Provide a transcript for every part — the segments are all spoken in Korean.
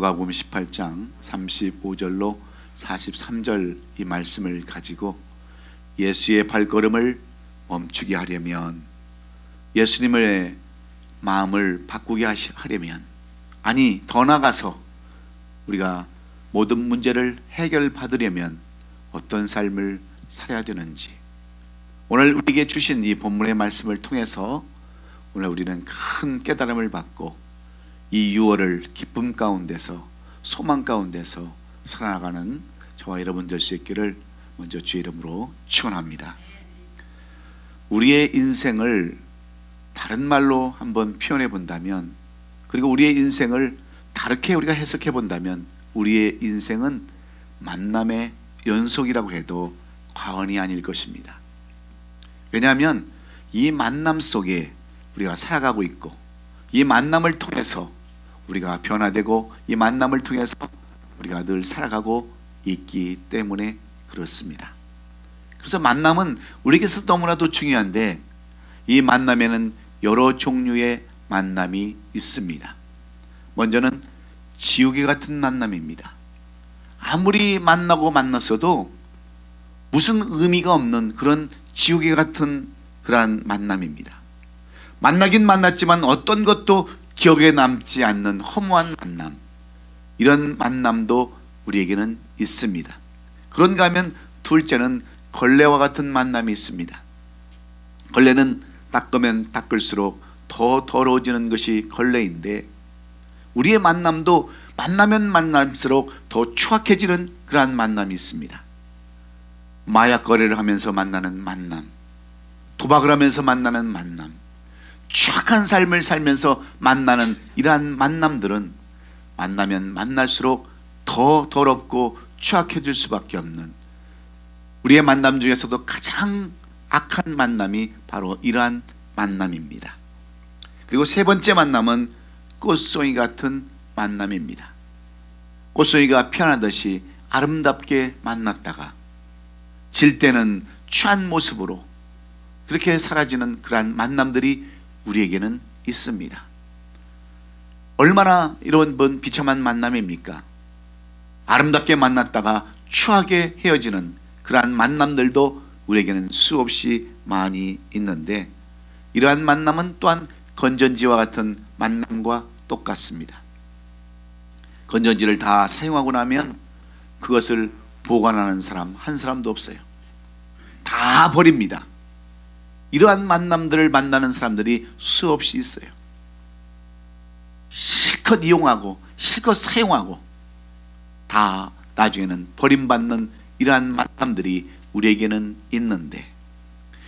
누가복음 18장 35절로 43절 이 말씀을 가지고 예수의 발걸음을 멈추게 하려면, 예수님의 마음을 바꾸게 하려면, 아니 더 나아가서 우리가 모든 문제를 해결받으려면 어떤 삶을 살아야 되는지, 오늘 우리에게 주신 이 본문의 말씀을 통해서 오늘 우리는 큰 깨달음을 받고 이 6월을 기쁨 가운데서, 소망 가운데서 살아가는 저와 여러분 될 수 있기를 먼저 주의 이름으로 축원합니다. 우리의 인생을 다른 말로 한번 표현해 본다면, 그리고 우리의 인생을 다르게 우리가 해석해 본다면, 우리의 인생은 만남의 연속이라고 해도 과언이 아닐 것입니다. 왜냐하면 이 만남 속에 우리가 살아가고 있고, 이 만남을 통해서 우리가 변화되고, 이 만남을 통해서 우리가 늘 살아가고 있기 때문에 그렇습니다. 그래서 만남은 우리에게서 너무나도 중요한데, 이 만남에는 여러 종류의 만남이 있습니다. 먼저는 지우개 같은 만남입니다. 아무리 만났어도 무슨 의미가 없는 그런 지우개 같은 그러한 만남입니다. 만나긴 만났지만 어떤 것도 기억에 남지 않는 허무한 만남, 이런 만남도 우리에게는 있습니다. 그런가 하면 둘째는 걸레와 같은 만남이 있습니다. 걸레는 닦으면 닦을수록 더 더러워지는 것이 걸레인데, 우리의 만남도 만나면 만날수록 더 추악해지는 그러한 만남이 있습니다. 마약 거래를 하면서 만나는 만남, 도박을 하면서 만나는 만남, 추악한 삶을 살면서 만나는 이러한 만남들은 만나면 만날수록 더 더럽고 추악해질 수밖에 없는, 우리의 만남 중에서도 가장 악한 만남이 바로 이러한 만남입니다. 그리고 세 번째 만남은 꽃송이 같은 만남입니다. 꽃송이가 피어나듯이 아름답게 만났다가 질 때는 취한 모습으로 그렇게 사라지는 그러한 만남들이 우리에게는 있습니다. 얼마나 이런 비참한 만남입니까? 아름답게 만났다가 추하게 헤어지는 그러한 만남들도 우리에게는 수없이 많이 있는데, 이러한 만남은 또한 건전지와 같은 만남과 똑같습니다. 건전지를 다 사용하고 나면 그것을 보관하는 사람 한 사람도 없어요. 다 버립니다. 이러한 만남들을 만나는 사람들이 수없이 있어요. 실컷 이용하고 실컷 사용하고 다 나중에는 버림받는 이러한 만남들이 우리에게는 있는데,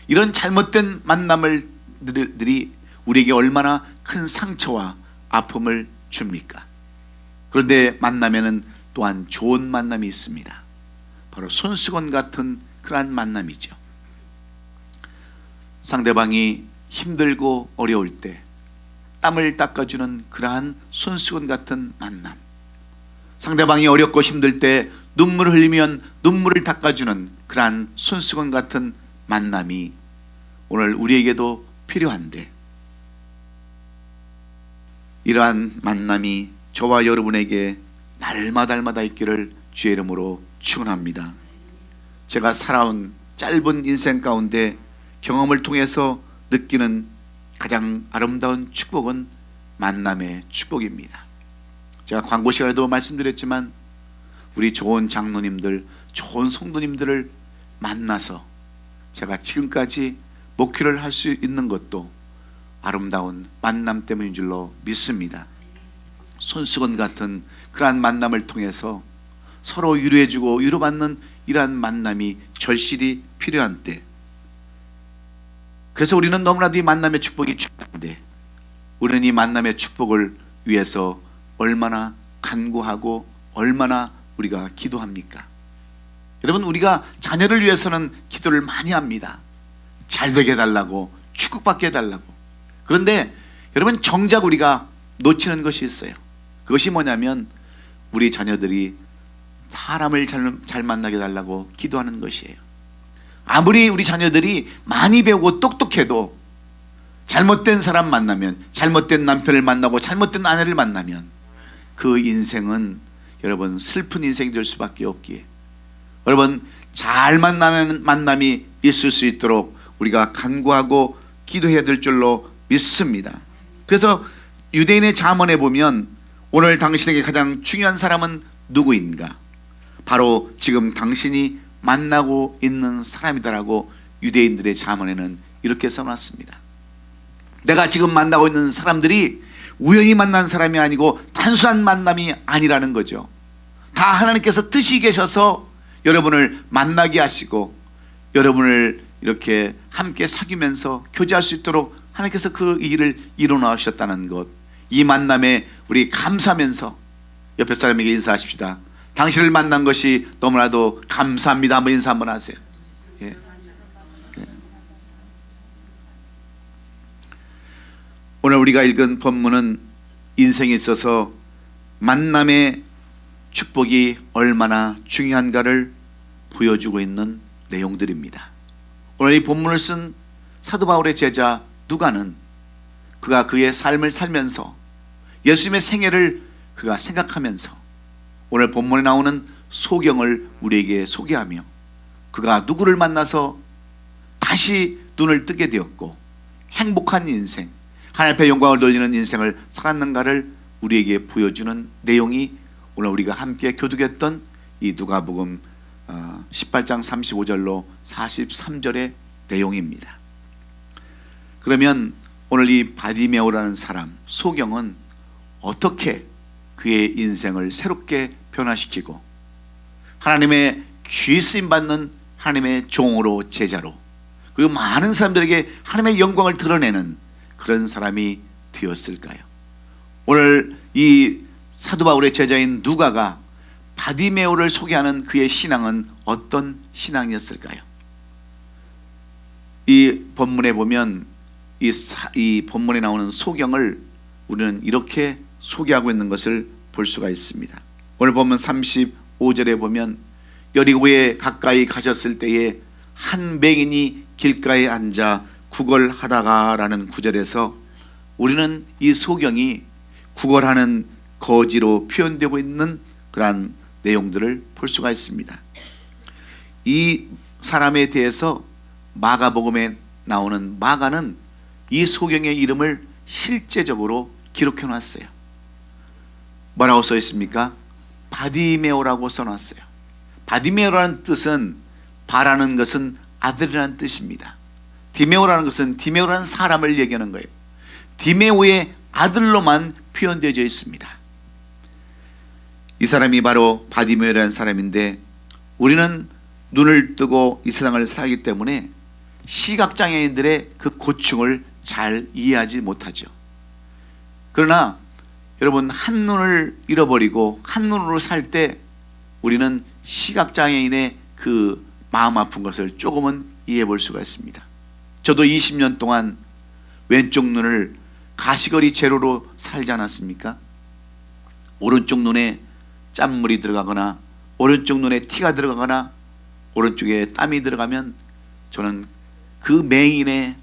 이런 잘못된 만남들이 우리에게 얼마나 큰 상처와 아픔을 줍니까? 그런데 만남에는 또한 좋은 만남이 있습니다. 바로 손수건 같은 그러한 만남이죠. 상대방이 힘들고 어려울 때 땀을 닦아주는 그러한 손수건 같은 만남, 상대방이 어렵고 힘들 때 눈물을 흘리면 눈물을 닦아주는 그러한 손수건 같은 만남이 오늘 우리에게도 필요한데, 이러한 만남이 저와 여러분에게 날마다 있기를 주의 이름으로 축원합니다. 제가 살아온 짧은 인생 가운데 경험을 통해서 느끼는 가장 아름다운 축복은 만남의 축복입니다. 제가 광고 시간에도 말씀드렸지만, 우리 좋은 장로님들, 좋은 성도님들을 만나서 제가 지금까지 목회를 할 수 있는 것도 아름다운 만남 때문인 줄로 믿습니다. 손수건 같은 그러한 만남을 통해서 서로 위로해주고 위로받는 이러한 만남이 절실히 필요한 때, 그래서 우리는 너무나도 이 만남의 축복이 중요한데, 우리는 이 만남의 축복을 위해서 얼마나 간구하고 얼마나 우리가 기도합니까? 여러분, 우리가 자녀를 위해서는 기도를 많이 합니다. 잘 되게 해달라고, 축복받게 해달라고. 그런데 여러분, 정작 우리가 놓치는 것이 있어요. 그것이 뭐냐면, 우리 자녀들이 사람을 잘 만나게 해달라고 기도하는 것이에요. 아무리 우리 자녀들이 많이 배우고 똑똑해도 잘못된 사람 만나면, 잘못된 남편을 만나고 잘못된 아내를 만나면 그 인생은 여러분 슬픈 인생이 될 수밖에 없기에 여러분 잘 만나는 만남이 있을 수 있도록 우리가 간구하고 기도해야 될 줄로 믿습니다. 그래서 유대인의 잠언에 보면 오늘 당신에게 가장 중요한 사람은 누구인가? 바로 지금 당신이 만나고 있는 사람이다라고 유대인들의 잠언에는 이렇게 써놨습니다. 내가 지금 만나고 있는 사람들이 우연히 만난 사람이 아니고 단순한 만남이 아니라는 거죠. 다 하나님께서 뜻이 계셔서 여러분을 만나게 하시고 여러분을 이렇게 함께 사귀면서 교제할 수 있도록 하나님께서 그 일을 이루어나셨다는 것, 이 만남에 우리 감사하면서 옆에 사람에게 인사하십시다. 당신을 만난 것이 너무나도 감사합니다. 한번 인사 한번 하세요. 예. 예. 오늘 우리가 읽은 본문은 인생에 있어서 만남의 축복이 얼마나 중요한가를 보여주고 있는 내용들입니다. 오늘 이 본문을 쓴 사도 바울의 제자 누가는 그가 그의 삶을 살면서 예수님의 생애를 그가 생각하면서 오늘 본문에 나오는 소경을 우리에게 소개하며 그가 누구를 만나서 다시 눈을 뜨게 되었고 행복한 인생, 하나님 앞에 영광을 돌리는 인생을 살았는가를 우리에게 보여주는 내용이 오늘 우리가 함께 교독했던 이 누가복음 18장 35절로 43절의 내용입니다. 그러면 오늘 이 바디메오라는 사람 소경은 어떻게 그의 인생을 새롭게 변화시키고 하나님의 귀 쓰임 받는 하나님의 종으로 제자로 그리고 많은 사람들에게 하나님의 영광을 드러내는 그런 사람이 되었을까요? 오늘 이 사도 바울의 제자인 누가가 바디메오를 소개하는 그의 신앙은 어떤 신앙이었을까요? 이 본문에 보면 이 본문에 나오는 소경을 우리는 이렇게 소개하고 있는 것을 볼 수가 있습니다. 오늘 보면 35절에 보면 여리고에 가까이 가셨을 때에 한 맹인이 길가에 앉아 구걸하다가 라는 구절에서 우리는 이 소경이 구걸하는 거지로 표현되고 있는 그러한 내용들을 볼 수가 있습니다. 이 사람에 대해서 마가복음에 나오는 마가는 이 소경의 이름을 실제적으로 기록해 놨어요. 뭐라고 써 있습니까? 바디메오라고 써놨어요. 바디메오라는 뜻은 바라는 것은 아들이라는 뜻입니다. 디메오라는 것은 디메오라는 사람을 얘기하는 거예요. 디메오의 아들로만 표현되어 있습니다. 이 사람이 바로 바디메오라는 사람인데 우리는 눈을 뜨고 이 세상을 살기 때문에 시각장애인들의 그 고충을 잘 이해하지 못하죠. 그러나 여러분 한눈을 잃어버리고 한눈으로 살 때 우리는 시각장애인의 그 마음 아픈 것을 조금은 이해해 볼 수가 있습니다. 저도 20년 동안 왼쪽 눈을 가시거리 제로로 살지 않았습니까? 오른쪽 눈에 짠물이 들어가거나 오른쪽 눈에 티가 들어가거나 오른쪽에 땀이 들어가면 저는 그 맹인의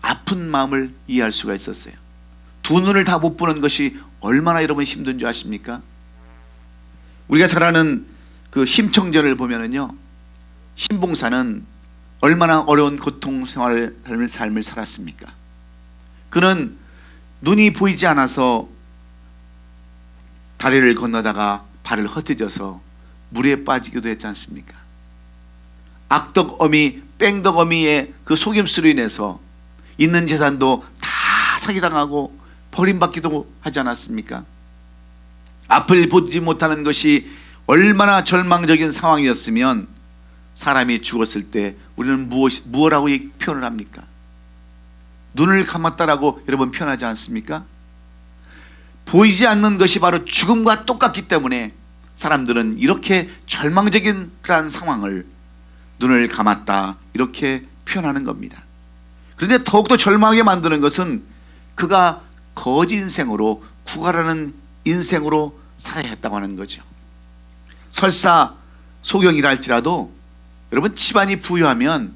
아픈 마음을 이해할 수가 있었어요. 두 눈을 다 못 보는 것이 얼마나 여러분 힘든 줄 아십니까? 우리가 잘 아는 그 심청전을 보면은요, 신봉사는 얼마나 어려운 고통 삶을 살았습니까? 그는 눈이 보이지 않아서 다리를 건너다가 발을 헛디뎌서 물에 빠지기도 했지 않습니까? 악덕어미, 뺑덕어미의 그 속임수로 인해서 있는 재산도 다 사기당하고 버림받기도 하지 않았습니까? 앞을 보지 못하는 것이 얼마나 절망적인 상황이었으면 사람이 죽었을 때 우리는 무엇이라고 표현을 합니까? 눈을 감았다라고 여러분 표현하지 않습니까? 보이지 않는 것이 바로 죽음과 똑같기 때문에 사람들은 이렇게 절망적인 그러한 상황을 눈을 감았다 이렇게 표현하는 겁니다. 그런데 더욱더 절망하게 만드는 것은 그가 거지 인생으로 구걸하는 인생으로 살아야 했다고 하는 거죠. 설사 소경이라 할지라도 여러분 집안이 부유하면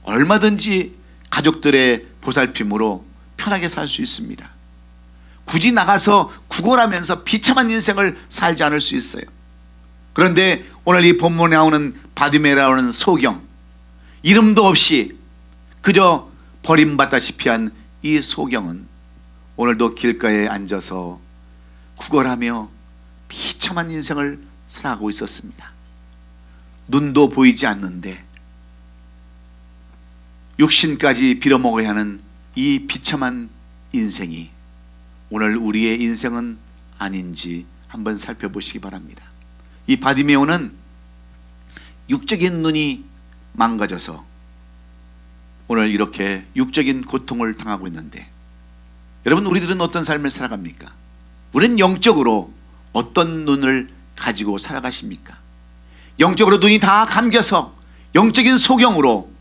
얼마든지 가족들의 보살핌으로 편하게 살 수 있습니다. 굳이 나가서 구걸하면서 비참한 인생을 살지 않을 수 있어요. 그런데 오늘 이 본문에 나오는 바디메라는 소경, 이름도 없이 그저 버림받다시피 한 이 소경은 오늘도 길가에 앉아서 구걸하며 비참한 인생을 살아가고 있었습니다. 눈도 보이지 않는데 육신까지 빌어먹어야 하는 이 비참한 인생이 오늘 우리의 인생은 아닌지 한번 살펴보시기 바랍니다. 이 바디메오는 육적인 눈이 망가져서 오늘 이렇게 육적인 고통을 당하고 있는데, 여러분, 우리들은 어떤 삶을 살아갑니까? 우리는 영적으로 어떤 눈을 가지고 살아가십니까? 영적으로 눈이 다 감겨서 영적인 소경으로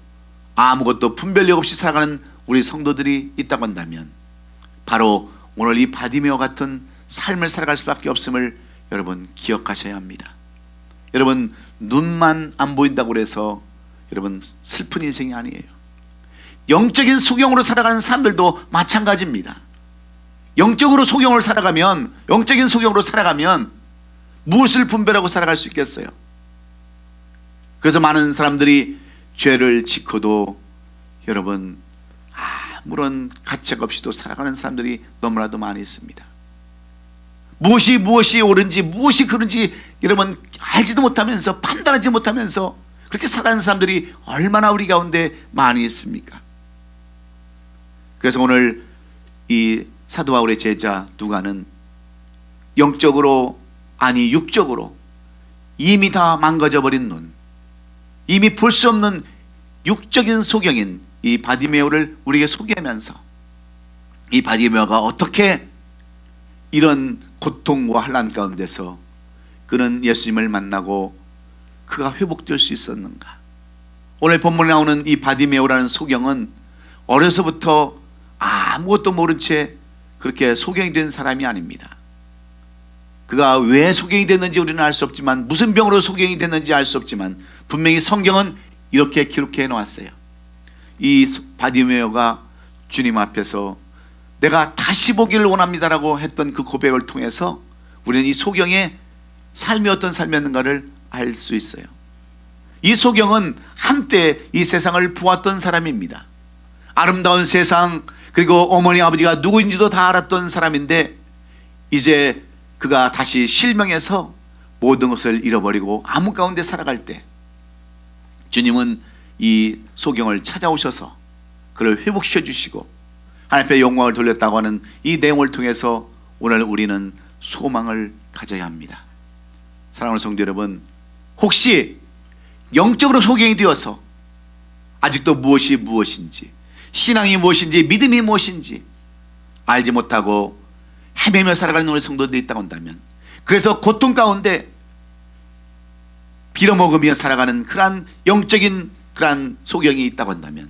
아무것도 분별력 없이 살아가는 우리 성도들이 있다고 한다면 바로 오늘 이 바디메오 같은 삶을 살아갈 수밖에 없음을 여러분 기억하셔야 합니다. 여러분, 눈만 안 보인다고 해서 여러분 슬픈 인생이 아니에요. 영적인 소경으로 살아가는 사람들도 마찬가지입니다. 영적으로 소경을 살아가면, 영적인 소경으로 살아가면 무엇을 분별하고 살아갈 수 있겠어요? 그래서 많은 사람들이 죄를 짓고도 여러분 아무런 가책 없이도 살아가는 사람들이 너무나도 많이 있습니다. 무엇이 옳은지 무엇이 그른지 여러분 알지도 못하면서, 판단하지 못하면서 그렇게 살아가는 사람들이 얼마나 우리 가운데 많이 있습니까? 그래서 오늘 이 사도 바울의 제자 누가는 영적으로, 아니 육적으로 이미 다 망가져 버린 눈, 이미 볼 수 없는 육적인 소경인 이 바디메오를 우리에게 소개하면서 이 바디메오가 어떻게 이런 고통과 환난 가운데서 그는 예수님을 만나고 그가 회복될 수 있었는가? 오늘 본문에 나오는 이 바디메오라는 소경은 어려서부터 아무것도 모른 채 그렇게 소경이 된 사람이 아닙니다. 그가 왜 소경이 됐는지 우리는 알 수 없지만, 무슨 병으로 소경이 됐는지 알 수 없지만 분명히 성경은 이렇게 기록해 놓았어요. 이 바디메오가 주님 앞에서 내가 다시 보기를 원합니다라고 했던 그 고백을 통해서 우리는 이 소경의 삶이 어떤 삶이었는가를 알 수 있어요. 이 소경은 한때 이 세상을 보았던 사람입니다. 아름다운 세상, 그리고 어머니 아버지가 누구인지도 다 알았던 사람인데 이제 그가 다시 실명해서 모든 것을 잃어버리고 암흑 가운데 살아갈 때 주님은 이 소경을 찾아오셔서 그를 회복시켜 주시고 하나님 앞에 영광을 돌렸다고 하는 이 내용을 통해서 오늘 우리는 소망을 가져야 합니다. 사랑하는 성도 여러분, 혹시 영적으로 소경이 되어서 아직도 무엇인지, 신앙이 무엇인지, 믿음이 무엇인지 알지 못하고 헤매며 살아가는 우리 성도들이 있다고 한다면, 그래서 고통 가운데 빌어먹으며 살아가는 그러한 영적인 그러한 소경이 있다고 한다면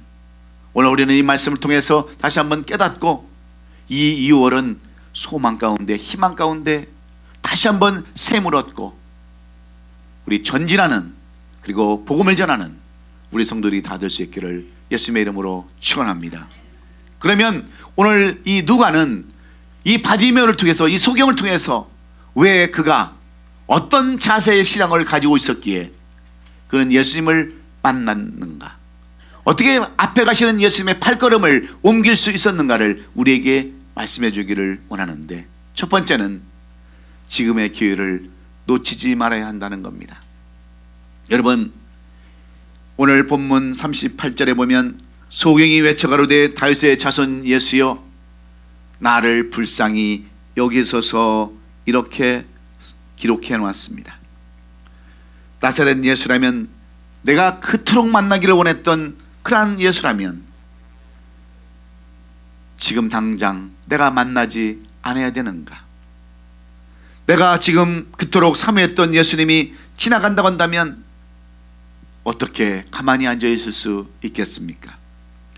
오늘 우리는 이 말씀을 통해서 다시 한번 깨닫고 이 2월은 소망 가운데, 희망 가운데 다시 한번 샘을 얻고 우리 전진하는, 그리고 복음을 전하는 우리 성도들이 다 될 수 있기를 예수님의 이름으로 축원합니다. 그러면 오늘 이 누가는 이 바디메오를 통해서, 이 소경을 통해서 왜 그가 어떤 자세의 신앙을 가지고 있었기에 그는 예수님을 만났는가, 어떻게 앞에 가시는 예수님의 발걸음을 옮길 수 있었는가를 우리에게 말씀해 주기를 원하는데, 첫 번째는 지금의 기회를 놓치지 말아야 한다는 겁니다. 여러분, 오늘 본문 38절에 보면 소경이 외쳐가로되 다윗의 자손 예수여 나를 불쌍히 여기소서, 이렇게 기록해 놓았습니다. 나사렛 예수라면, 내가 그토록 만나기를 원했던 그러한 예수라면 지금 당장 내가 만나지 않아야 되는가? 내가 지금 그토록 사모했던 예수님이 지나간다고 한다면 어떻게 가만히 앉아 있을 수 있겠습니까?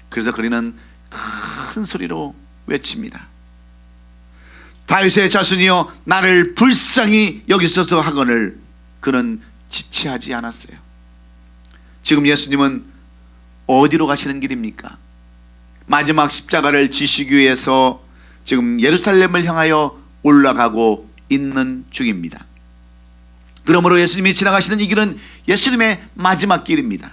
그래서 그리는 큰 소리로 외칩니다. 다윗의 자손이여 나를 불쌍히 여기소서 하거늘 그는 지체하지 않았어요. 지금 예수님은 어디로 가시는 길입니까? 마지막 십자가를 지시기 위해서 지금 예루살렘을 향하여 올라가고 있는 중입니다. 그러므로 예수님이 지나가시는 이 길은 예수님의 마지막 길입니다.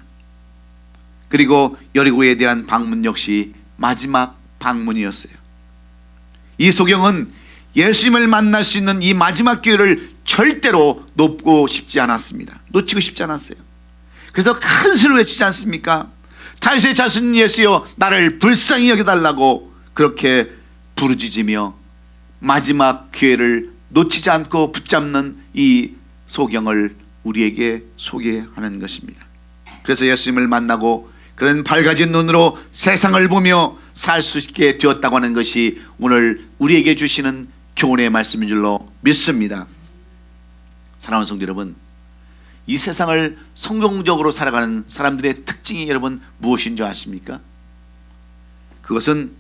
그리고 여리고에 대한 방문 역시 마지막 방문이었어요. 이 소경은 예수님을 만날 수 있는 이 마지막 기회를 절대로 놓고 싶지 않았습니다. 놓치고 싶지 않았어요. 그래서 큰 소리로 외치지 않습니까? 다윗의 자손 예수여 나를 불쌍히 여겨달라고 그렇게 부르짖으며 마지막 기회를 놓치지 않고 붙잡는 이 소경을 우리에게 소개하는 것입니다. 그래서 예수님을 만나고 그런 밝아진 눈으로 세상을 보며 살 수 있게 되었다고 하는 것이 오늘 우리에게 주시는 교훈의 말씀인 줄로 믿습니다. 사랑하는 성도 여러분, 이 세상을 성공적으로 살아가는 사람들의 특징이 여러분 무엇인 줄 아십니까? 그것은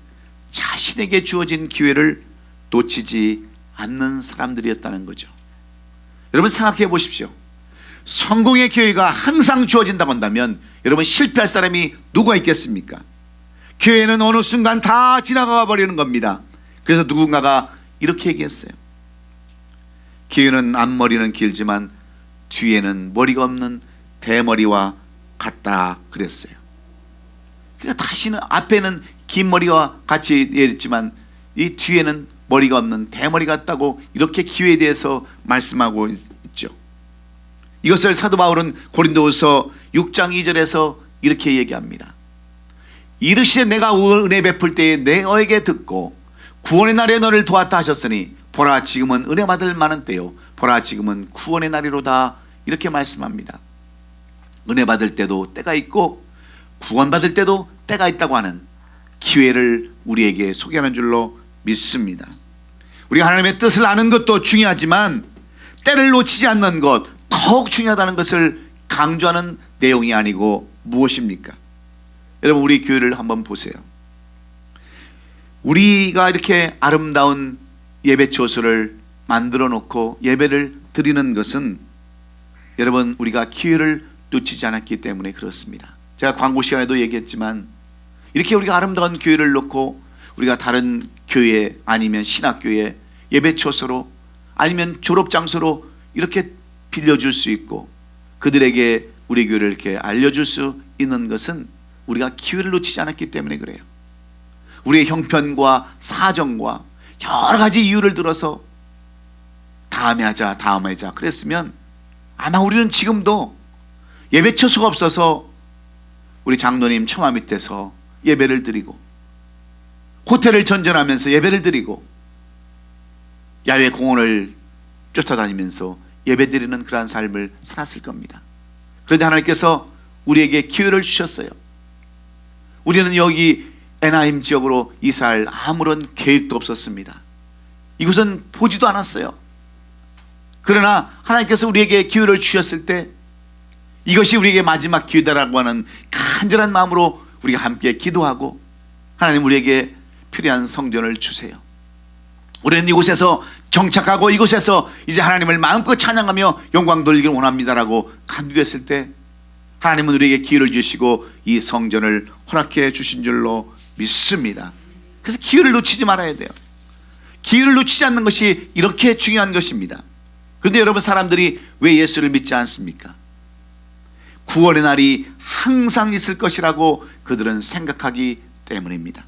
자신에게 주어진 기회를 놓치지 않는 사람들이었다는 거죠. 여러분 생각해 보십시오. 성공의 기회가 항상 주어진다고 한다면 여러분 실패할 사람이 누가 있겠습니까? 기회는 어느 순간 다 지나가 버리는 겁니다. 그래서 누군가가 이렇게 얘기했어요. 기회는 앞머리는 길지만 뒤에는 머리가 없는 대머리와 같다 그랬어요. 그러니까 다시는 앞에는 긴 머리와 같이 있지만 이 뒤에는 머리가 없는 대머리 같다고 이렇게 기회에 대해서 말씀하고 있죠. 이것을 사도 바울은 고린도후서 6장 2절에서 이렇게 얘기합니다. 이르시되 내가 은혜 베풀 때에 너에게 듣고 구원의 날에 너를 도왔다 하셨으니 보라 지금은 은혜 받을 만한 때요 보라 지금은 구원의 날이로다 이렇게 말씀합니다. 은혜 받을 때도 때가 있고 구원 받을 때도 때가 있다고 하는 기회를 우리에게 소개하는 줄로 믿습니다. 우리가 하나님의 뜻을 아는 것도 중요하지만 때를 놓치지 않는 것 더욱 중요하다는 것을 강조하는 내용이 아니고 무엇입니까? 여러분 우리 교회를 한번 보세요. 우리가 이렇게 아름다운 예배 처소를 만들어 놓고 예배를 드리는 것은 여러분 우리가 기회를 놓치지 않았기 때문에 그렇습니다. 제가 광고 시간에도 얘기했지만 이렇게 우리가 아름다운 교회를 놓고 우리가 다른 교회 아니면 신학교에 예배 처소로 아니면 졸업 장소로 이렇게 빌려줄 수 있고 그들에게 우리 교회를 이렇게 알려줄 수 있는 것은 우리가 기회를 놓치지 않았기 때문에 그래요. 우리의 형편과 사정과 여러 가지 이유를 들어서 다음에 하자 그랬으면 아마 우리는 지금도 예배 처소가 없어서 우리 장로님 처마 밑에서 예배를 드리고 호텔을 전전하면서 예배를 드리고 야외 공원을 쫓아다니면서 예배 드리는 그러한 삶을 살았을 겁니다. 그런데 하나님께서 우리에게 기회를 주셨어요. 우리는 여기 애나임 지역으로 이사할 아무런 계획도 없었습니다. 이곳은 보지도 않았어요. 그러나 하나님께서 우리에게 기회를 주셨을 때 이것이 우리에게 마지막 기회다라고 하는 간절한 마음으로 우리가 함께 기도하고 하나님 우리에게 필요한 성전을 주세요. 우리는 이곳에서 정착하고 이곳에서 이제 하나님을 마음껏 찬양하며 영광 돌리기를 원합니다라고 간구했을 때 하나님은 우리에게 기회를 주시고 이 성전을 허락해 주신 줄로 믿습니다. 그래서 기회를 놓치지 말아야 돼요. 기회를 놓치지 않는 것이 이렇게 중요한 것입니다. 그런데 여러분 사람들이 왜 예수를 믿지 않습니까? 구원의 날이 항상 있을 것이라고 그들은 생각하기 때문입니다.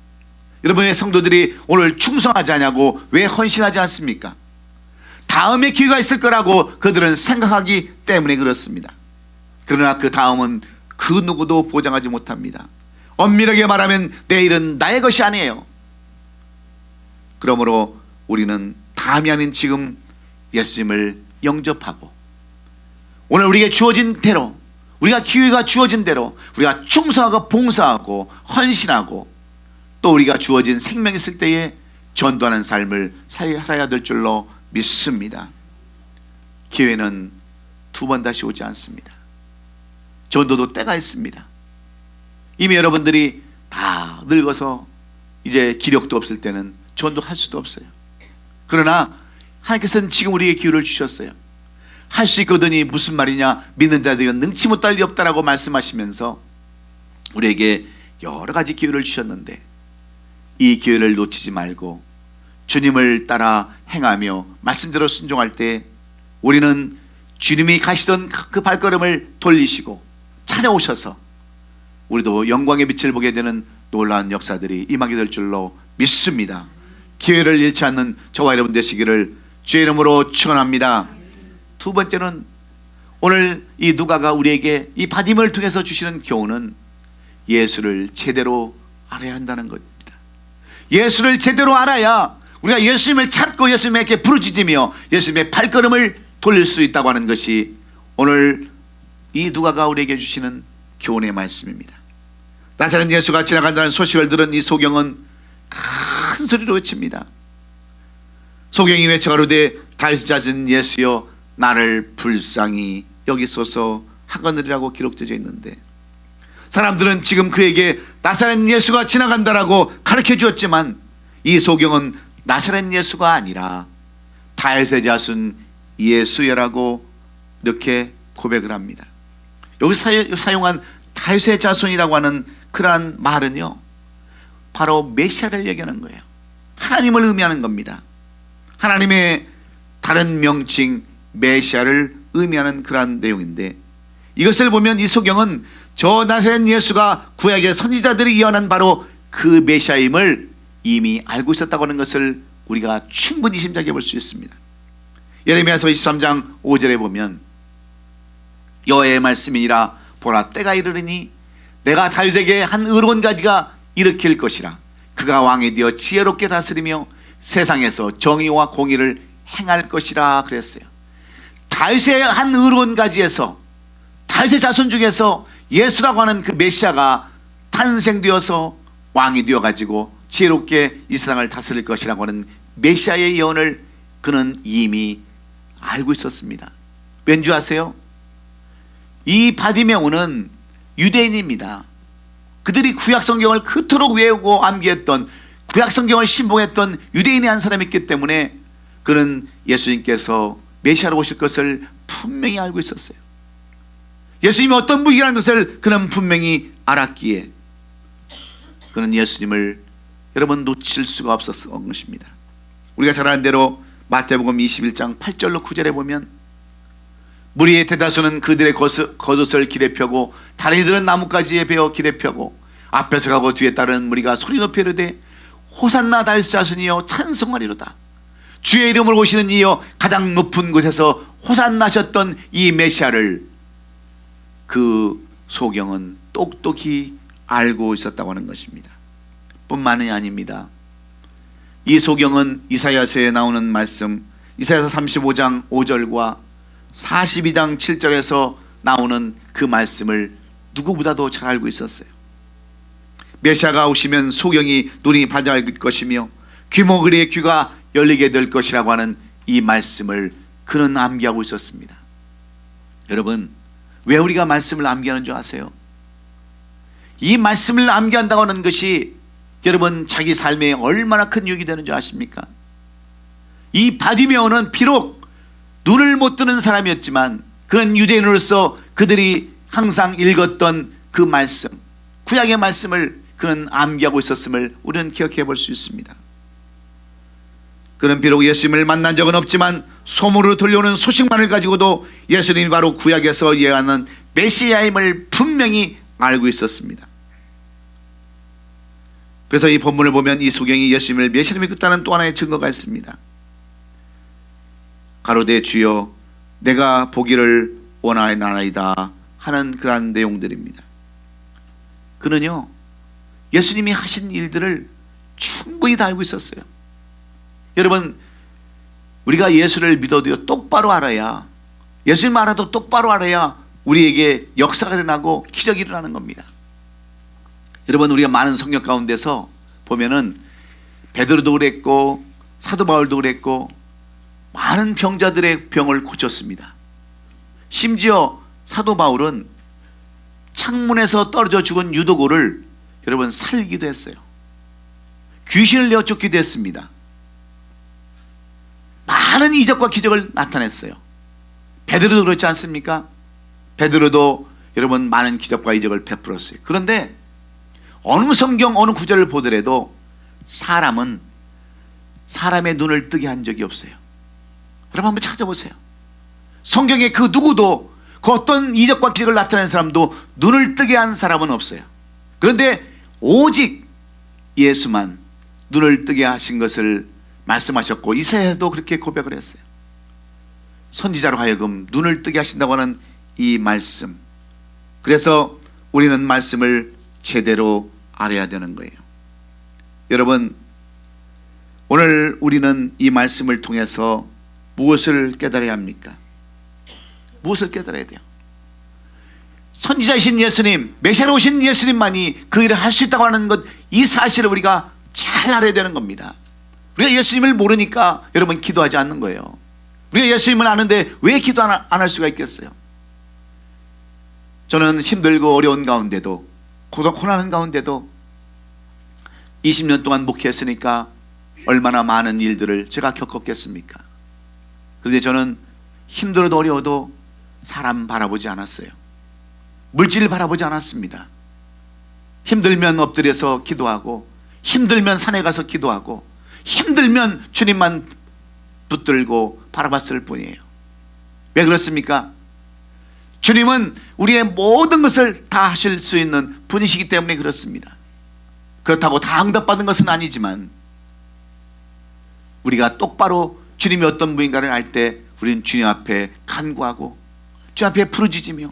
여러분의 성도들이 오늘 충성하지 않냐고 왜 헌신하지 않습니까? 다음에 기회가 있을 거라고 그들은 생각하기 때문에 그렇습니다. 그러나 그 다음은 그 누구도 보장하지 못합니다. 엄밀하게 말하면 내일은 나의 것이 아니에요. 그러므로 우리는 다음이 아닌 지금 예수님을 영접하고 오늘 우리에게 주어진 대로 우리가 기회가 주어진 대로 우리가 충성하고 봉사하고 헌신하고 또 우리가 주어진 생명이 있을 때에 전도하는 삶을 살아야 될 줄로 믿습니다. 기회는 두 번 다시 오지 않습니다. 전도도 때가 있습니다. 이미 여러분들이 다 늙어서 이제 기력도 없을 때는 전도할 수도 없어요. 그러나 하나님께서는 지금 우리에게 기회를 주셨어요. 할 수 있거든이 무슨 말이냐, 믿는 자들은 능치 못할 리 없다라고 말씀하시면서 우리에게 여러 가지 기회를 주셨는데 이 기회를 놓치지 말고 주님을 따라 행하며 말씀대로 순종할 때 우리는 주님이 가시던 그 발걸음을 돌리시고 찾아오셔서 우리도 영광의 빛을 보게 되는 놀라운 역사들이 임하게 될 줄로 믿습니다. 기회를 잃지 않는 저와 여러분 되시기를 주의 이름으로 축원합니다. 두 번째는 오늘 이 누가가 우리에게 이 바디메오를 통해서 주시는 교훈은 예수를 제대로 알아야 한다는 겁니다. 예수를 제대로 알아야 우리가 예수님을 찾고 예수님에게 부르짖으며 예수님의 발걸음을 돌릴 수 있다고 하는 것이 오늘 이 누가가 우리에게 주시는 교훈의 말씀입니다. 나사렛 예수가 지나간다는 소식을 들은 이 소경은 큰 소리로 외칩니다. 소경이 외쳐가로되 다윗이 잦은 예수여 나를 불쌍히 여기소서 하거느리라고 기록되어 있는데, 사람들은 지금 그에게 나사렛 예수가 지나간다라고 가르쳐 주었지만 이 소경은 나사렛 예수가 아니라 다윗의 자손 예수여라고 이렇게 고백을 합니다. 여기 사용한 다윗의 자손이라고 하는 그러한 말은요, 바로 메시아를 얘기하는 거예요. 하나님을 의미하는 겁니다. 하나님의 다른 명칭 메시아를 의미하는 그러한 내용인데, 이것을 보면 이 소경은 저 나사렛 예수가 구약의 선지자들이 예언한 바로 그 메시아임을 이미 알고 있었다고 하는 것을 우리가 충분히 짐작해 볼 수 있습니다. 예레미야서 23장 5절에 보면 여호와의 말씀이니라 보라 때가 이르르니 내가 다윗에게 한 의로운 가지가 일으킬 것이라 그가 왕이 되어 지혜롭게 다스리며 세상에서 정의와 공의를 행할 것이라 그랬어요. 다윗의 한 의로운 가지에서 다윗의 자손 중에서 예수라고 하는 그 메시아가 탄생되어서 왕이 되어가지고 지혜롭게 이 세상을 다스릴 것이라고 하는 메시아의 예언을 그는 이미 알고 있었습니다. 왠지 아세요? 이 바디메오는 유대인입니다. 그들이 구약 성경을 그토록 외우고 암기했던, 구약 성경을 신봉했던 유대인의 한 사람이었기 때문에 그는 예수님께서 메시아로 오실 것을 분명히 알고 있었어요. 예수님이 어떤 분이라는 것을 그는 분명히 알았기에 그는 예수님을 여러분 놓칠 수가 없었던 것입니다. 우리가 잘 아는 대로 마태복음 21장 8절로 9절에 보면 무리의 대다수는 그들의 겉옷을 길에 펴고 다리들은 나뭇가지에 베어 길에 펴고 앞에서 가고 뒤에 따르는 무리가 소리 높이 이르되 호산나 다윗 자손이여 찬송하리로다. 주의 이름으로 오시는 이여 가장 높은 곳에서 호산나셨던 이 메시아를 그 소경은 똑똑히 알고 있었다고 하는 것입니다. 뿐만이 아닙니다. 이 소경은 이사야서에 나오는 말씀, 이사야서 35장 5절과 42장 7절에서 나오는 그 말씀을 누구보다도 잘 알고 있었어요. 메시아가 오시면 소경이 눈이 밝을 것이며 귀머거리의 귀가 열리게 될 것이라고 하는 이 말씀을 그는 암기하고 있었습니다. 여러분, 왜 우리가 말씀을 암기하는 줄 아세요? 이 말씀을 암기한다고 하는 것이 여러분 자기 삶에 얼마나 큰 유익이 되는 줄 아십니까? 이 바디메오는 비록 눈을 못 뜨는 사람이었지만 그런 유대인으로서 그들이 항상 읽었던 그 말씀, 구약의 말씀을 그는 암기하고 있었음을 우리는 기억해 볼 수 있습니다. 그는 비록 예수님을 만난 적은 없지만 소문으로 들려오는 소식만을 가지고도 예수님이 바로 구약에서 예언하는 메시아임을 분명히 알고 있었습니다. 그래서 이 본문을 보면 이 소경이 예수님을 메시아로 믿었다는 또 하나의 증거가 있습니다. 가로되 주여 내가 보기를 원하나이다 하는 그러한 내용들입니다. 그는요 예수님이 하신 일들을 충분히 다 알고 있었어요. 여러분, 우리가 예수를 믿어도요 똑바로 알아야, 예수님 알아도 똑바로 알아야 우리에게 역사가 일어나고 기적이 일어나는 겁니다. 여러분, 우리가 많은 성경 가운데서 보면은 베드로도 그랬고 사도 바울도 그랬고 많은 병자들의 병을 고쳤습니다. 심지어 사도 바울은 창문에서 떨어져 죽은 유도고를 여러분 살리기도 했어요. 귀신을 내어 쫓기도 했습니다. 많은 이적과 기적을 나타냈어요. 베드로도 그렇지 않습니까? 베드로도 여러분 많은 기적과 이적을 베풀었어요. 그런데 어느 성경 어느 구절을 보더라도 사람은 사람의 눈을 뜨게 한 적이 없어요. 여러분 한번 찾아보세요. 성경에 그 누구도, 그 어떤 이적과 기적을 나타낸 사람도 눈을 뜨게 한 사람은 없어요. 그런데 오직 예수만 눈을 뜨게 하신 것을 말씀하셨고, 이사야도 그렇게 고백을 했어요. 선지자로 하여금 눈을 뜨게 하신다고 하는 이 말씀, 그래서 우리는 말씀을 제대로 알아야 되는 거예요. 여러분, 오늘 우리는 이 말씀을 통해서 무엇을 깨달아야 합니까? 무엇을 깨달아야 돼요? 선지자이신 예수님, 메시아로 오신 예수님만이 그 일을 할 수 있다고 하는 것, 이 사실을 우리가 잘 알아야 되는 겁니다. 우리가 예수님을 모르니까 여러분 기도하지 않는 거예요. 우리가 예수님을 아는데 왜 기도 안 할 수가 있겠어요? 저는 힘들고 어려운 가운데도, 고난하는 가운데도 20년 동안 목회했으니까 얼마나 많은 일들을 제가 겪었겠습니까? 그런데 저는 힘들어도 어려워도 사람 바라보지 않았어요. 물질을 바라보지 않았습니다. 힘들면 엎드려서 기도하고, 힘들면 산에 가서 기도하고, 힘들면 주님만 붙들고 바라봤을 뿐이에요. 왜 그렇습니까? 주님은 우리의 모든 것을 다 하실 수 있는 분이시기 때문에 그렇습니다. 그렇다고 다 응답받은 것은 아니지만, 우리가 똑바로 주님이 어떤 분인가를 알 때 우리는 주님 앞에 간구하고 주님 앞에 부르짖으며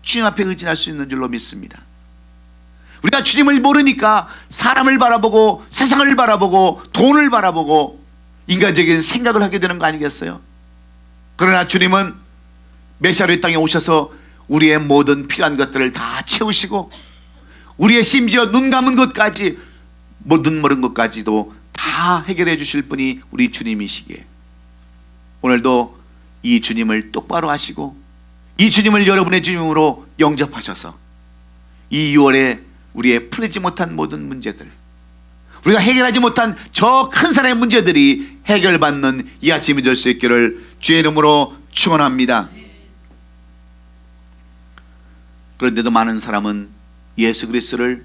주님 앞에 의진할 수 있는 줄로 믿습니다. 우리가 주님을 모르니까 사람을 바라보고 세상을 바라보고 돈을 바라보고 인간적인 생각을 하게 되는 거 아니겠어요? 그러나 주님은 메시아로 이 땅에 오셔서 우리의 모든 필요한 것들을 다 채우시고, 우리의 심지어 눈 감은 것까지, 눈 멀은 것까지도 다 해결해 주실 분이 우리 주님이시기에, 오늘도 이 주님을 똑바로 하시고 이 주님을 여러분의 주님으로 영접하셔서 이 6월에 우리의 풀리지 못한 모든 문제들, 우리가 해결하지 못한 저 큰 사람의 문제들이 해결받는 이 아침이 될 수 있기를 주의 이름으로 축원합니다. 그런데도 많은 사람은 예수 그리스도를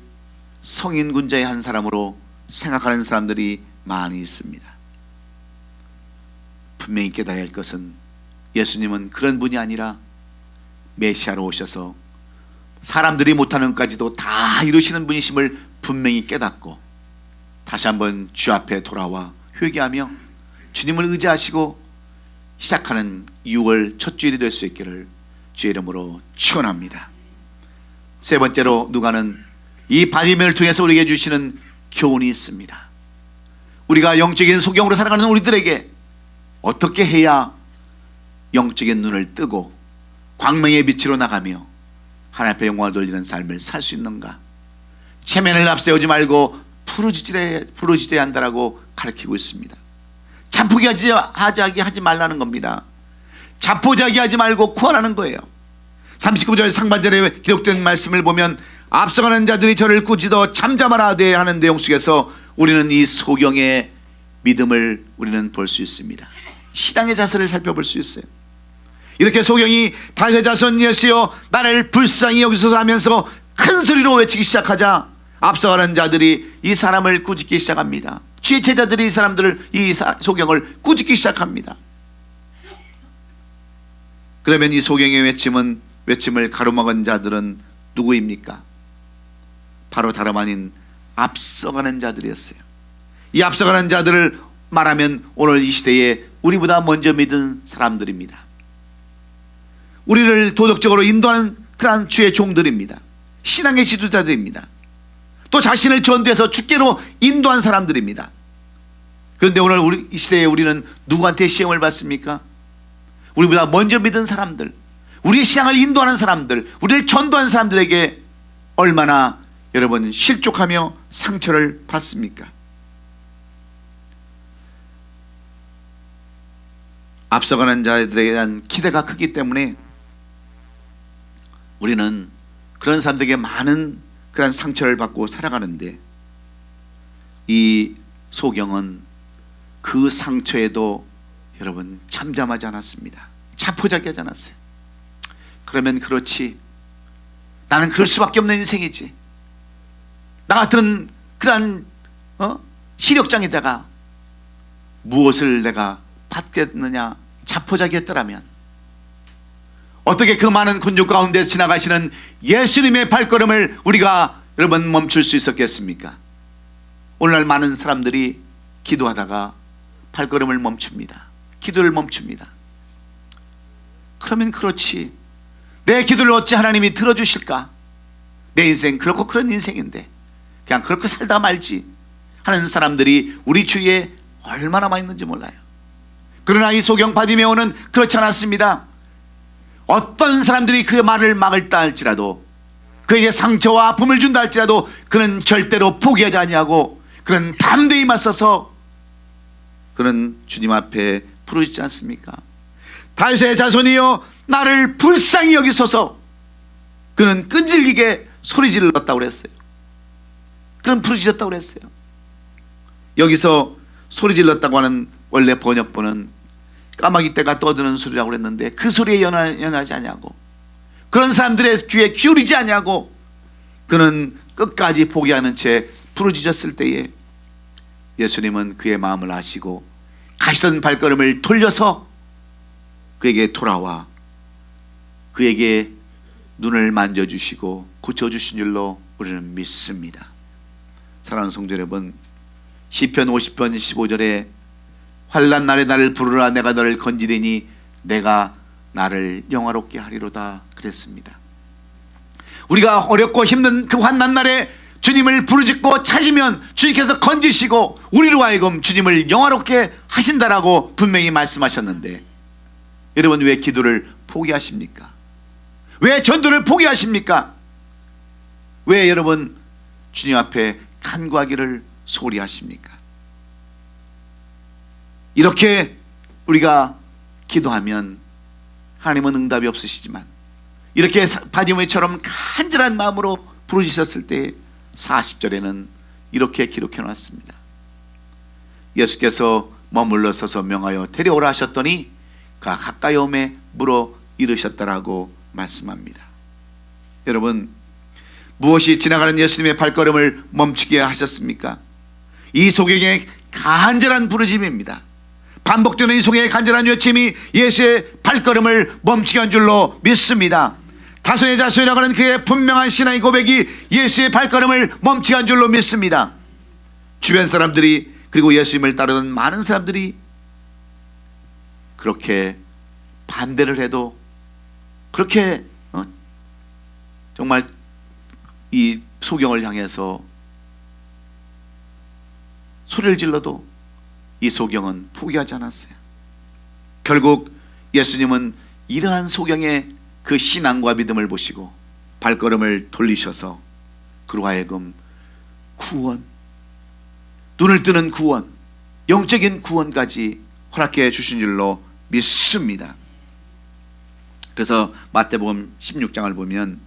성인 군자의 한 사람으로 생각하는 사람들이 많이 있습니다. 분명히 깨달아야 할 것은 예수님은 그런 분이 아니라 메시아로 오셔서 사람들이 못하는 것까지도 다 이루시는 분이심을 분명히 깨닫고 다시 한번 주 앞에 돌아와 회개하며 주님을 의지하시고 시작하는 6월 첫 주일이 될 수 있기를 주의 이름으로 축원합니다. 세 번째로, 누가는 이 바리매를 통해서 우리에게 주시는 교훈이 있습니다. 우리가 영적인 소경으로 살아가는 우리들에게 어떻게 해야 영적인 눈을 뜨고 광명의 빛으로 나가며 하나님 앞에 영광을 돌리는 삶을 살 수 있는가? 체면을 앞세우지 말고 부르짖어야 한다라고 가르치고 있습니다. 자포자기하지 말라는 겁니다. 자포자기하지 말고 구하라는 거예요. 39절 상반절에 기록된 말씀을 보면 앞서가는 자들이 저를 꾸짖어 잠잠하라 하는 내용 속에서 우리는 이 소경의 믿음을 우리는 볼 수 있습니다. 신앙의 자세를 살펴볼 수 있어요. 이렇게 소경이 다윗의 자손 예수여 나를 불쌍히 여기소서 하면서 큰 소리로 외치기 시작하자 앞서가는 자들이 이 사람을 꾸짖기 시작합니다. 주의 제자들이 이 소경을 꾸짖기 시작합니다. 그러면 이 소경의 외침을 가로막은 자들은 누구입니까? 바로 다름 아닌 앞서가는 자들이었어요. 이 앞서가는 자들을 말하면 오늘 이 시대에 우리보다 먼저 믿은 사람들입니다. 우리를 도덕적으로 인도하는 그러한 주의 종들입니다. 신앙의 지도자들입니다. 또 자신을 전도해서 주께로 인도한 사람들입니다. 그런데 오늘 이 시대에 우리는 누구한테 시험을 받습니까? 우리보다 먼저 믿은 사람들, 우리의 신앙을 인도하는 사람들, 우리를 전도한 사람들에게 얼마나 여러분 실족하며 상처를 받습니까? 앞서가는 자들에 대한 기대가 크기 때문에 우리는 그런 사람들에게 많은 그런 상처를 받고 살아가는데, 이 소경은 그 상처에도 여러분 잠잠하지 않았습니다. 자포자기하지 않았어요. 그러면 그렇지, 나는 그럴 수밖에 없는 인생이지, 나 같은 그런 시력장애자가 무엇을 내가 받겠느냐 자포자기했더라면 어떻게 그 많은 군중 가운데 지나가시는 예수님의 발걸음을 우리가 여러분 멈출 수 있었겠습니까? 오늘날 많은 사람들이 기도하다가 발걸음을 멈춥니다. 기도를 멈춥니다. 그러면 그렇지, 내 기도를 어찌 하나님이 들어주실까? 내 인생 그렇고 그런 인생인데 그냥 그렇게 살다 말지 하는 사람들이 우리 주위에 얼마나 많이 있는지 몰라요. 그러나 이 소경 바디메오는 그렇지 않았습니다. 어떤 사람들이 그 말을 막을다 할지라도, 그에게 상처와 아픔을 준다 할지라도 그는 절대로 포기하지 아니하고 그는 담대히 맞서서 그는 주님 앞에 부르짖지 않습니까? 다윗의 자손이여 나를 불쌍히 여기소서. 그는 끈질기게 소리 질렀다고 그랬어요. 그는 부르짖었다고 그랬어요. 여기서 소리 질렀다고 하는 원래 번역본은 까마귀 떼가 떠드는 소리라고 그랬는데 그 소리에 연하지 아니하고, 그런 사람들의 귀에 기울이지 아니하고 그는 끝까지 포기하는 채 부르짖었을 때에 예수님은 그의 마음을 아시고 가시던 발걸음을 돌려서 그에게 돌아와 그에게 눈을 만져주시고 고쳐주신 줄로 우리는 믿습니다. 사랑하는 성도 여러분, 시편 50편 15절에 환난 날에 나를 부르라 내가 너를 건지리니 내가 나를 영화롭게 하리로다 그랬습니다. 우리가 어렵고 힘든 그 환난 날에 주님을 부르짖고 찾으면 주님께서 건지시고 우리로 하여금 주님을 영화롭게 하신다라고 분명히 말씀하셨는데, 여러분 왜 기도를 포기하십니까? 왜 전도를 포기하십니까? 왜 여러분 주님 앞에 간구하기를 소홀히 하십니까? 이렇게 우리가 기도하면 하나님은 응답이 없으시지만, 이렇게 바디메오처럼 간절한 마음으로 부르짖었을 때 40절에는 이렇게 기록해 놨습니다. 예수께서 머물러 서서 명하여 데려오라 하셨더니 그가 가까이 오매 물어 이르셨다라고 말씀합니다. 여러분, 무엇이 지나가는 예수님의 발걸음을 멈추게 하셨습니까? 이 소경의 간절한 부르짖음입니다. 반복되는 이 소경의 간절한 외침이 예수의 발걸음을 멈추게 한 줄로 믿습니다. 다소의 자손이라고 하는 그의 분명한 신앙의 고백이 예수의 발걸음을 멈추게 한 줄로 믿습니다. 주변 사람들이, 그리고 예수님을 따르는 많은 사람들이 그렇게 반대를 해도, 그렇게 정말 이 소경을 향해서 소리를 질러도 이 소경은 포기하지 않았어요. 결국 예수님은 이러한 소경의 그 신앙과 믿음을 보시고 발걸음을 돌리셔서 그로 하여금 구원, 눈을 뜨는 구원, 영적인 구원까지 허락해 주신 줄로 믿습니다. 그래서 마태복음 16장을 보면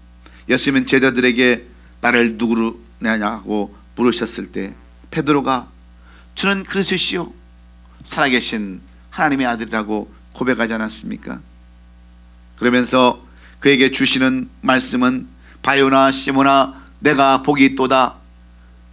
예수님은 제자들에게 나를 누구냐고 물으셨을 때 베드로가 주는 그리스도시요 살아계신 하나님의 아들이라고 고백하지 않았습니까? 그러면서 그에게 주시는 말씀은 바요나 시몬아 내가 복이 있도다.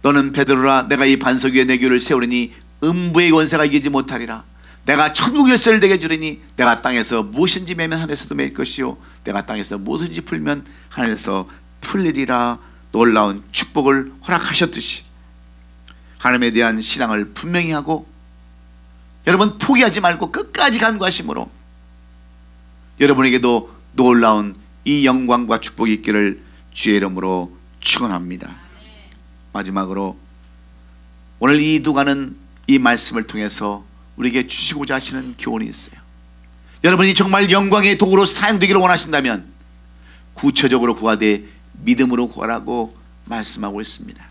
너는 베드로라. 내가 이 반석 위에 내 교를 세우리니 음부의 권세가 이기지 못하리라. 내가 천국의 열쇠를 내게 주리니 내가 땅에서 무엇인지 매면 하늘에서도 매일 것이요 내가 땅에서 무엇인지 풀면 하늘에서 풀리리라. 놀라운 축복을 허락하셨듯이 하나님에 대한 신앙을 분명히 하고, 여러분 포기하지 말고 끝까지 간구하심으로 여러분에게도 놀라운 이 영광과 축복이 있기를 주의 이름으로 축원합니다. 마지막으로 오늘 이 누가는 이 말씀을 통해서 우리에게 주시고자 하시는 교훈이 있어요. 여러분이 정말 영광의 도구로 사용되기를 원하신다면 구체적으로 구하되 믿음으로 구하라고 말씀하고 있습니다.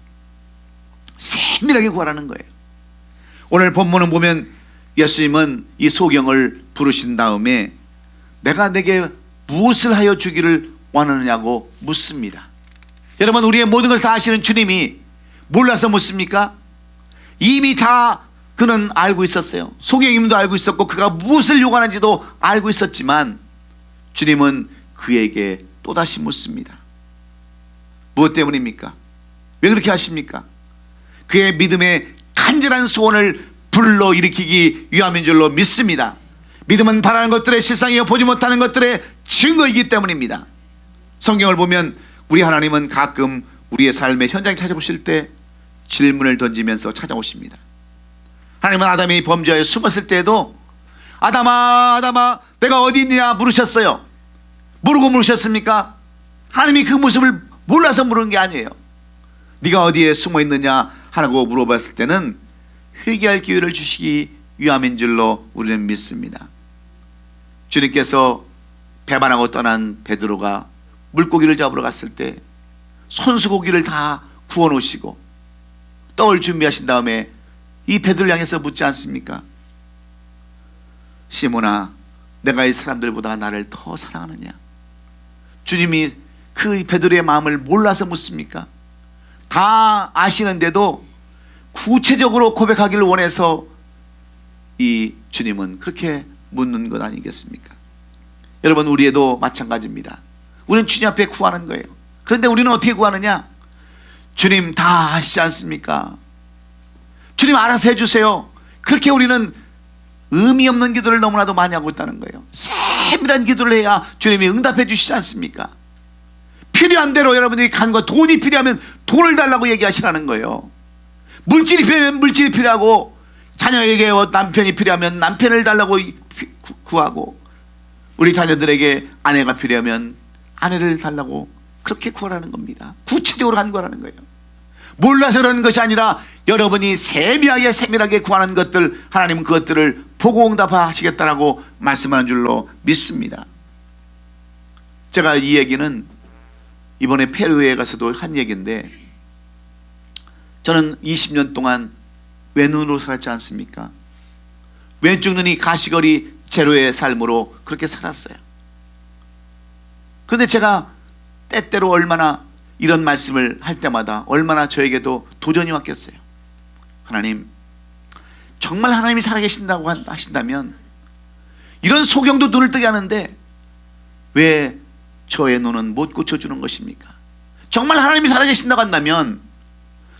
세밀하게 구하라는 거예요. 오늘 본문을 보면 예수님은 이 소경을 부르신 다음에 내가 내게 무엇을 하여 주기를 원하느냐고 묻습니다. 여러분, 우리의 모든 것을 다 아시는 주님이 몰라서 묻습니까? 이미 다 그는 알고 있었어요. 소경님도 알고 있었고 그가 무엇을 요구하는지도 알고 있었지만 주님은 그에게 또다시 묻습니다. 무엇 때문입니까? 왜 그렇게 하십니까? 그의 믿음의 간절한 소원을 불러일으키기 위함인 줄로 믿습니다. 믿음은 바라는 것들의 실상이요 보지 못하는 것들의 증거이기 때문입니다. 성경을 보면 우리 하나님은 가끔 우리의 삶의 현장에 찾아오실 때 질문을 던지면서 찾아오십니다. 하나님은 아담이 범죄하여 숨었을 때에도 아담아 아담아 내가 어디 있느냐 물으셨어요. 모르고 물으셨습니까? 하나님이 그 모습을 몰라서 물은 게 아니에요. 네가 어디에 숨어 있느냐 하라고 물어봤을 때는 회개할 기회를 주시기 위함인 줄로 우리는 믿습니다. 주님께서 배반하고 떠난 베드로가 물고기를 잡으러 갔을 때 손수고기를 다 구워 놓으시고 떡을 준비하신 다음에 이 베드로를 향해서 묻지 않습니까? 시몬아, 내가 이 사람들보다 나를 더 사랑하느냐? 주님이 그 베드로의 마음을 몰라서 묻습니까? 다 아시는데도 구체적으로 고백하기를 원해서 이 주님은 그렇게 묻는 것 아니겠습니까? 여러분, 우리에도 마찬가지입니다. 우리는 주님 앞에 구하는 거예요. 그런데 우리는 어떻게 구하느냐? 주님 다 아시지 않습니까? 주님 알아서 해주세요. 그렇게 우리는 의미 없는 기도를 너무나도 많이 하고 있다는 거예요. 세밀한 기도를 해야 주님이 응답해 주시지 않습니까? 필요한 대로 여러분들이 간과 돈이 필요하면 돈을 달라고 얘기하시라는 거예요. 물질이 필요하면 물질이 필요하고, 자녀에게 남편이 필요하면 남편을 달라고 구하고, 우리 자녀들에게 아내가 필요하면 아내를 달라고 그렇게 구하라는 겁니다. 구체적으로 간구하라는 거예요. 몰라서 그러는 것이 아니라 여러분이 세밀하게 구하는 것들, 하나님은 그것들을 보고 응답하시겠다라고 말씀하는 줄로 믿습니다. 제가 이 얘기는 이번에 페루에 가서도 한 얘기인데, 저는 20년 동안 왼눈으로 살았지 않습니까? 왼쪽 눈이 가시거리 제로의 삶으로 그렇게 살았어요. 그런데 제가 때때로 얼마나 이런 말씀을 할 때마다 얼마나 저에게도 도전이 왔겠어요. 하나님, 정말 하나님이 살아계신다고 하신다면 이런 소경도 눈을 뜨게 하는데 왜 저의 눈은 못 고쳐주는 것입니까? 정말 하나님이 살아계신다고 한다면,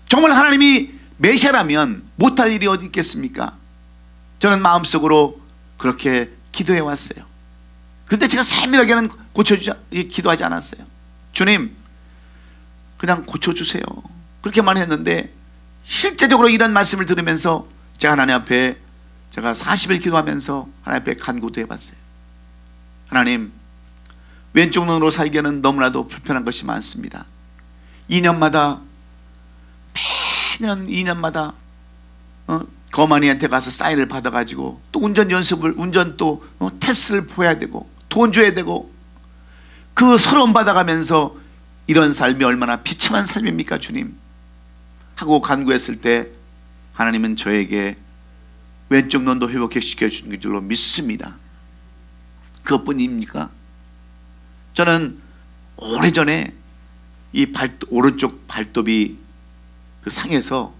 정말 하나님이 메시아라면 못할 일이 어디 있겠습니까? 저는 마음속으로 그렇게 기도해 왔어요. 그런데 제가 세밀하게는 기도하지 않았어요. 주님, 그냥 고쳐주세요. 그렇게만 했는데, 실제적으로 이런 말씀을 들으면서 제가 하나님 앞에 제가 40일 기도하면서 하나님 앞에 간구도 해봤어요. 하나님, 왼쪽 눈으로 살기에는 너무나도 불편한 것이 많습니다. 2년마다, 매년 2년마다 거만이한테 가서 사인을 받아가지고 또 운전 연습을, 운전 또 테스트를 보여야 되고 돈 줘야 되고, 그 서러움 받아가면서 이런 삶이 얼마나 비참한 삶입니까 주님? 하고 간구했을 때 하나님은 저에게 왼쪽 눈도 회복시켜 주는 줄로 믿습니다. 그것뿐입니까? 저는 오래전에 이 오른쪽 발톱이 그 상해서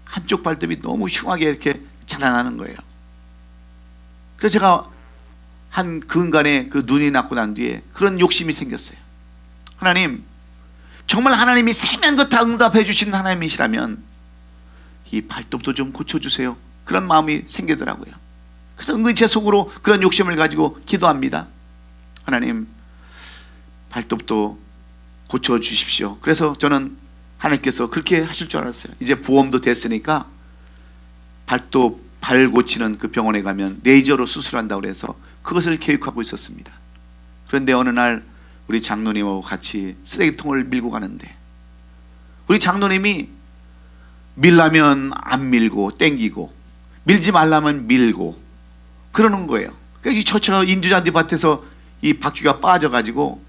한쪽 발톱이 너무 흉하게 이렇게 자라나는 거예요. 그래서 제가 한 근간에 그 눈이 났고 난 뒤에 그런 욕심이 생겼어요. 하나님, 정말 하나님이 세밀한 것 다 응답해 주시는 하나님이시라면 이 발톱도 좀 고쳐주세요. 그런 마음이 생기더라고요. 그래서 은근히 제 속으로 그런 욕심을 가지고 기도합니다. 하나님, 발톱도 고쳐주십시오. 그래서 저는 하나님께서 그렇게 하실 줄 알았어요. 이제 보험도 됐으니까 발 고치는 그 병원에 가면 레이저로 수술한다고 해서 그것을 계획하고 있었습니다. 그런데 어느 날 우리 장로님하고 같이 쓰레기통을 밀고 가는데, 우리 장로님이 밀라면 안 밀고 땡기고, 밀지 말라면 밀고 그러는 거예요. 그러니까 이 처처 인조잔디 밭에서 이 바퀴가 빠져가지고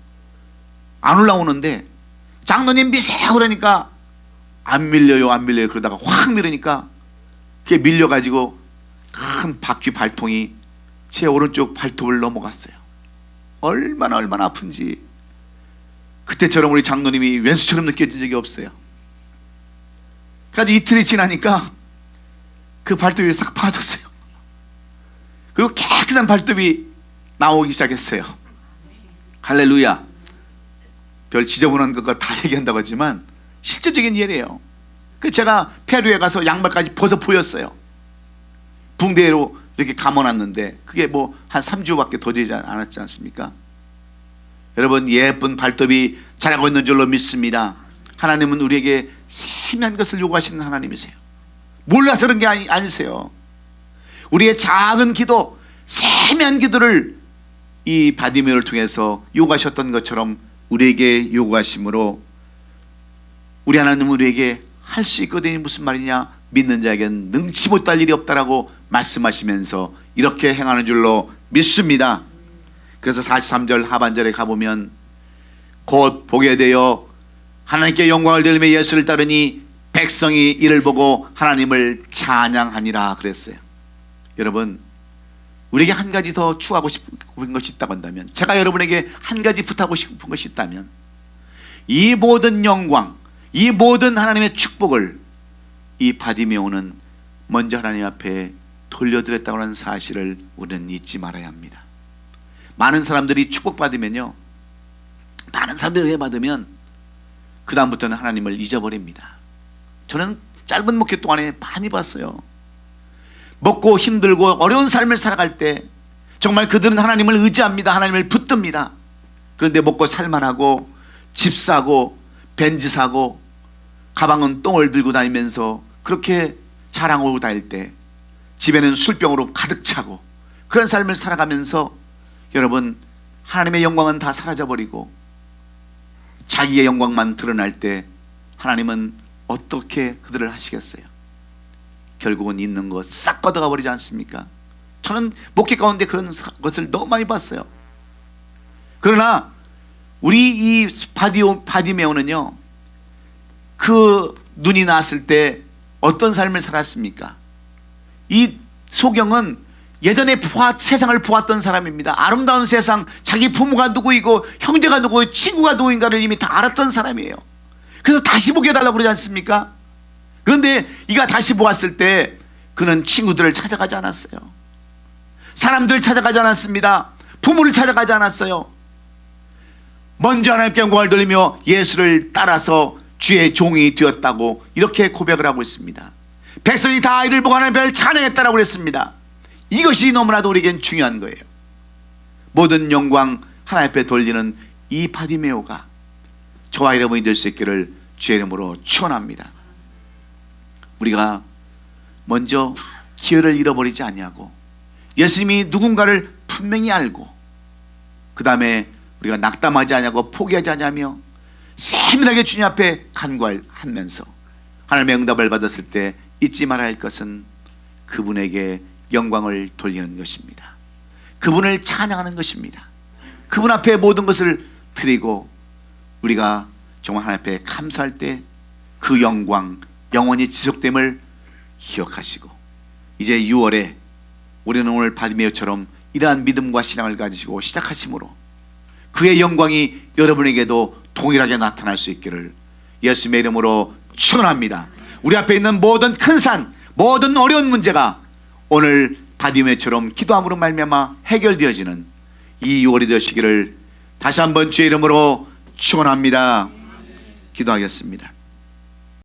안 올라오는데, 장로님 미세요 그러니까 안 밀려요 그러다가 확 밀으니까 그게 밀려가지고 큰 바퀴 발통이 제 오른쪽 발톱을 넘어갔어요. 얼마나 아픈지 그때처럼 우리 장로님이 왼수처럼 느껴진 적이 없어요. 그래서 이틀이 지나니까 그 발톱이 싹 파졌어요. 그리고 깨끗한 발톱이 나오기 시작했어요. 할렐루야. 별 지저분한 것과 다 얘기한다고 하지만 실제적인 예래요. 그 제가 페루에 가서 양말까지 벗어 보였어요. 붕대로 이렇게 감아놨는데 그게 뭐 한 3주밖에 더 되지 않았지 않습니까? 여러분, 예쁜 발톱이 자라고 있는 줄로 믿습니다. 하나님은 우리에게 세미한 것을 요구하시는 하나님이세요. 몰라서 그런 게 아니세요. 우리의 작은 기도, 세미한 기도를 이 바디메오를 통해서 요구하셨던 것처럼 우리에게 요구하심으로 우리 하나님은 우리에게 할 수 있거든요. 무슨 말이냐? 믿는 자에게는 능치 못할 일이 없다라고 말씀하시면서 이렇게 행하는 줄로 믿습니다. 그래서 43절 하반절에 가보면 곧 보게 되어 하나님께 영광을 돌리며 예수를 따르니 백성이 이를 보고 하나님을 찬양하니라 그랬어요. 여러분, 우리에게 한 가지 더 추구하고 싶은 것이 있다고 한다면, 제가 여러분에게 한 가지 부탁하고 싶은 것이 있다면, 이 모든 영광, 이 모든 하나님의 축복을 이 바디메오는 먼저 하나님 앞에 돌려드렸다고 하는 사실을 우리는 잊지 말아야 합니다. 많은 사람들이 축복받으면요, 많은 사람들이 은혜 받으면 그 다음부터는 하나님을 잊어버립니다. 저는 짧은 목회 동안에 많이 봤어요. 먹고 힘들고 어려운 삶을 살아갈 때 정말 그들은 하나님을 의지합니다. 하나님을 붙듭니다. 그런데 먹고 살만하고 집 사고 벤츠 사고 가방은 똥을 들고 다니면서 그렇게 자랑하고 다닐 때 집에는 술병으로 가득 차고 그런 삶을 살아가면서 여러분, 하나님의 영광은 다 사라져버리고 자기의 영광만 드러날 때 하나님은 어떻게 그들을 하시겠어요? 결국은 있는 것 싹 걷어가 버리지 않습니까? 저는 목회 가운데 그런 것을 너무 많이 봤어요. 그러나 우리 이 바디메오는요, 그 눈이 나왔을 때 어떤 삶을 살았습니까? 이 소경은 예전에 세상을 보았던 사람입니다. 아름다운 세상, 자기 부모가 누구이고 형제가 누구이고 친구가 누구인가를 이미 다 알았던 사람이에요. 그래서 다시 보게 해달라고 그러지 않습니까? 그런데 이가 다시 보았을 때 그는 친구들을 찾아가지 않았어요. 사람들을 찾아가지 않았습니다. 부모를 찾아가지 않았어요. 먼저 하나님께 영광을 돌리며 예수를 따라서 주의 종이 되었다고 이렇게 고백을 하고 있습니다. 백성이 다 이를 보고 하나님을 찬양했다라고 그랬습니다. 이것이 너무나도 우리에겐 중요한 거예요. 모든 영광 하나님 앞에 돌리는 이 바디메오가 저와 여러분이 될 수 있기를 주의 이름으로 축원합니다. 우리가 먼저 기회를 잃어버리지 아니하고 예수님이 누군가를 분명히 알고 그 다음에 우리가 낙담하지 아니하고 포기하지 아니하며 세밀하게 주님 앞에 간구하면서 하나님의 응답을 받았을 때 잊지 말아야 할 것은 그분에게 영광을 돌리는 것입니다. 그분을 찬양하는 것입니다. 그분 앞에 모든 것을 드리고 우리가 정말 하나님 앞에 감사할 때 그 영광 영원히 지속됨을 기억하시고, 이제 6월에 우리는 오늘 바디메오처럼 이러한 믿음과 신앙을 가지시고 시작하심으로 그의 영광이 여러분에게도 동일하게 나타날 수 있기를 예수님의 이름으로 축원합니다. 우리 앞에 있는 모든 큰 산, 모든 어려운 문제가 오늘 바디메오처럼 기도함으로 말미암아 해결되어지는 이 6월이 되시기를 다시 한번 주의 이름으로 축원합니다. 기도하겠습니다.